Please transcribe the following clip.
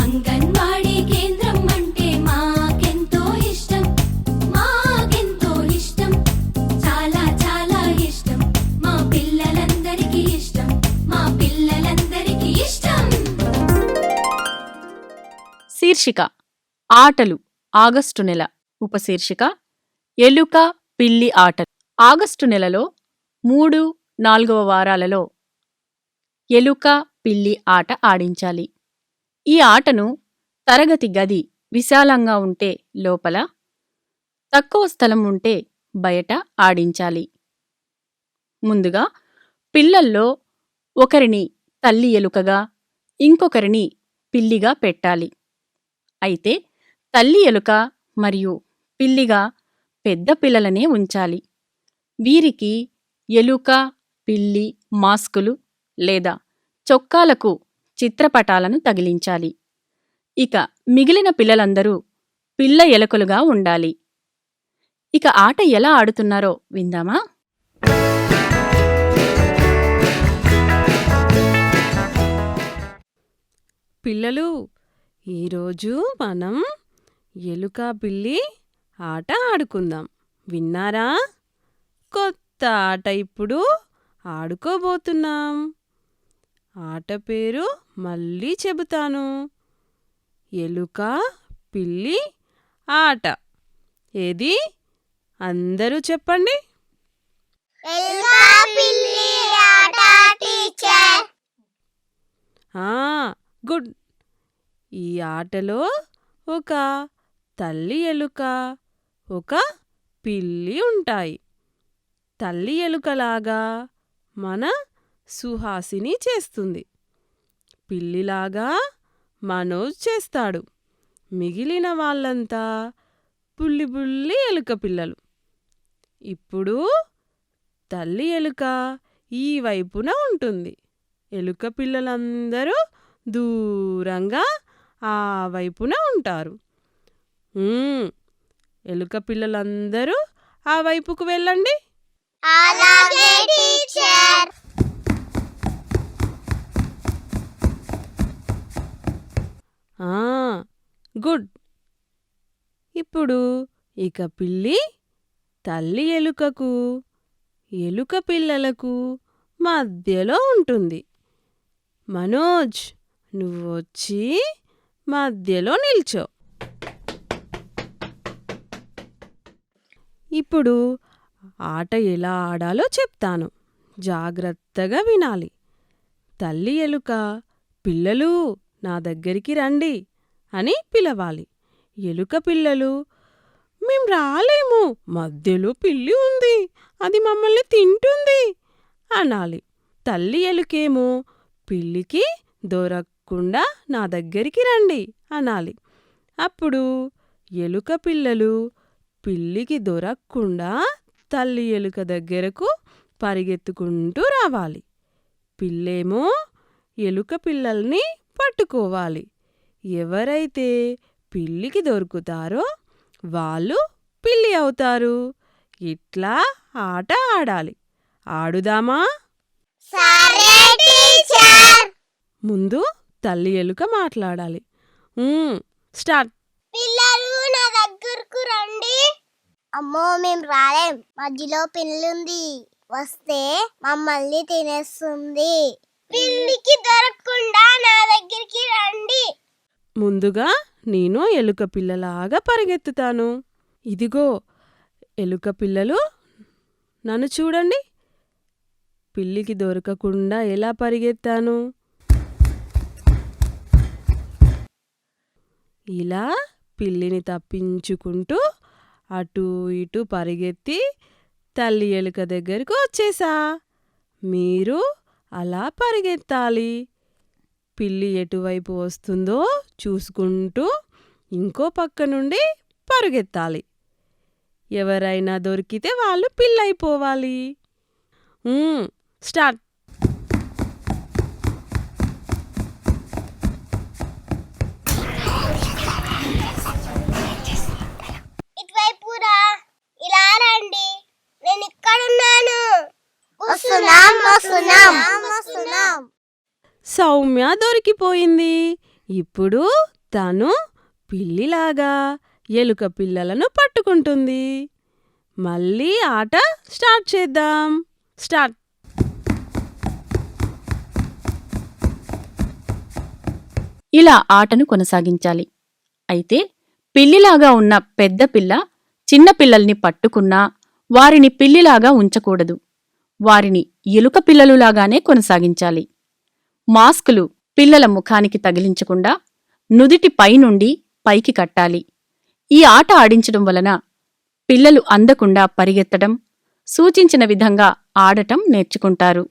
అంగన్వాడీ కేంద్రం అంటే మాకెంతో ఇష్టం, మాకెంతో ఇష్టం, చాలా చాలా ఇష్టం. మా పిల్లలందరికీ ఇష్టం, మా పిల్లలందరికీ ఇష్టం. శీర్షిక ఆటలు ఆగస్టు నెల. ఉపశీర్షిక ఎలుక పిల్లి ఆటలు. ఆగస్టు నెలలో 3, 4వ వారాలలో ఎలుక పిల్లి ఆట ఆడించాలి. ఈ ఆటను తరగతి గది విశాలంగా ఉంటే లోపల, తక్కువ స్థలం ఉంటే బయట ఆడించాలి. ముందుగా పిల్లల్లో ఒకరిని తల్లి ఎలుకగా, ఇంకొకరిని పిల్లిగా పెట్టాలి. అయితే తల్లి ఎలుక మరియు పిల్లిగా పెద్ద పిల్లలనే ఉంచాలి. వీరికి ఎలుక పిల్లి మాస్కులు లేదా చొక్కాలకు చిత్రపటాలను తగిలించాలి. ఇక మిగిలిన పిల్లలందరూ పిల్ల ఎలుకలుగా ఉండాలి. ఇక ఆట ఎలా ఆడుతున్నారో విందామా? పిల్లలు, ఈరోజు మనం ఎలుక పిల్లి ఆట ఆడుకుందాం. విన్నారా? కొత్త ఆట ఇప్పుడు ఆడుకోబోతున్నాం. ఆట పేరు మళ్ళీ చెబుతాను. ఎలుక పిల్లి ఆట. ఏది? అందరూ చెప్పండి. గుడ్. ఈ ఆటలో ఒక తల్లి ఎలుక, ఒక పిల్లి ఉంటాయి. తల్లి ఎలుకలాగా మన సుహాసిని చేస్తుంది. పిల్లిలాగా మనోజ్ చేస్తాడు. మిగిలిన వాళ్ళంతా బుల్లి బుల్లి ఎలుక పిల్లలు. ఇప్పుడు తల్లి ఎలుక ఈ వైపున ఉంటుంది. ఎలుక పిల్లలందరూ దూరంగా ఆ వైపున ఉంటారు. ఎలుక పిల్లలందరూ ఆ వైపుకు వెళ్ళండి. గుడ్. ఇప్పుడు ఇక పిల్లి తల్లి ఎలుకకు, ఎలుక పిల్లలకు మధ్యలో ఉంటుంది. మనోజ్, నువ్వు వచ్చి మధ్యలో నిల్చో. ఇప్పుడు ఆట ఎలా ఆడాలో చెప్తాను. జాగ్రత్తగా వినాలి. తల్లి ఎలుక పిల్లలు నా దగ్గరికి రండి అని పిలవాలి. ఎలుక పిల్లలు మేం రాలేము, మధ్యలో పిల్లి ఉంది, అది మమ్మల్ని తింటుంది అనాలి. తల్లి ఎలుకేమో పిల్లికి దొరకకుండా నా దగ్గరికి రండి అనాలి. అప్పుడు ఎలుక పిల్లలు పిల్లికి దొరకకుండా తల్లి ఎలుక దగ్గరకు పరిగెత్తుకుంటూ రావాలి. పిల్లేమో ఎలుక పిల్లల్ని పట్టుకోవాలి. ఎవరైతే పిల్లికి దొరుకుతారో వాళ్ళు పిల్లి అవుతారు. ఇట్లా ఆట ఆడాలి. ఆడుదామా? ముందు తల్లి ఎలుక మాట్లాడాలి. స్టార్ట్. పిల్లలు నా దగ్గరకు రండి. అమ్మో, మేము రాలేం, మధ్యలో పిల్లుంది, వస్తే మమ్మల్ని తినేస్తుంది. పిల్లికి దొరకకుండా నా దగ్గరికి రండి. ముందుగా నేను ఎలుక పిల్లలాగా పరిగెత్తుతాను. ఇదిగో ఎలుక పిల్లలు, నన్ను చూడండి. పిల్లికి దొరకకుండా ఎలా పరిగెత్తాను. ఇలా పిల్లిని తప్పించుకుంటూ అటూ ఇటూ పరిగెత్తి తల్లి ఎలుక దగ్గరకు వచ్చేసా. మీరు అలా పరిగెత్తాలి. పిల్లి ఎటువైపు వస్తుందో చూసుకుంటూ ఇంకో పక్క నుండి పరుగెత్తాలి. ఎవరైనా దొరికితే వాళ్ళు పిల్లయిపోవాలి. స్టార్ట్. ఇటువైపు రా, ఇలా రండి, నేను ఇక్కడున్నాను. సౌమ్య దొరికిపోయింది. ఇప్పుడు తను పిల్లిలాగా ఎలుక పిల్లలను పట్టుకుంటుంది. మళ్ళీ ఆట స్టార్ట్ చేద్దాం. స్టార్ట్. ఇలా ఆటను కొనసాగించాలి. అయితే పిల్లిలాగా ఉన్న పెద్ద పిల్ల చిన్న పిల్లల్ని పట్టుకున్నా వారిని పిల్లిలాగా ఉంచకూడదు. వారిని ఎలుక పిల్లలులాగానే కొనసాగించాలి. మాస్కులు పిల్లల ముఖానికి తగిలించకుండా నుదిటి పైనుండి పైకి కట్టాలి. ఈ ఆట ఆడించడం వలన పిల్లలు అందకుండా పరిగెత్తడం, సూచించిన విధంగా ఆడటం నేర్చుకుంటారు.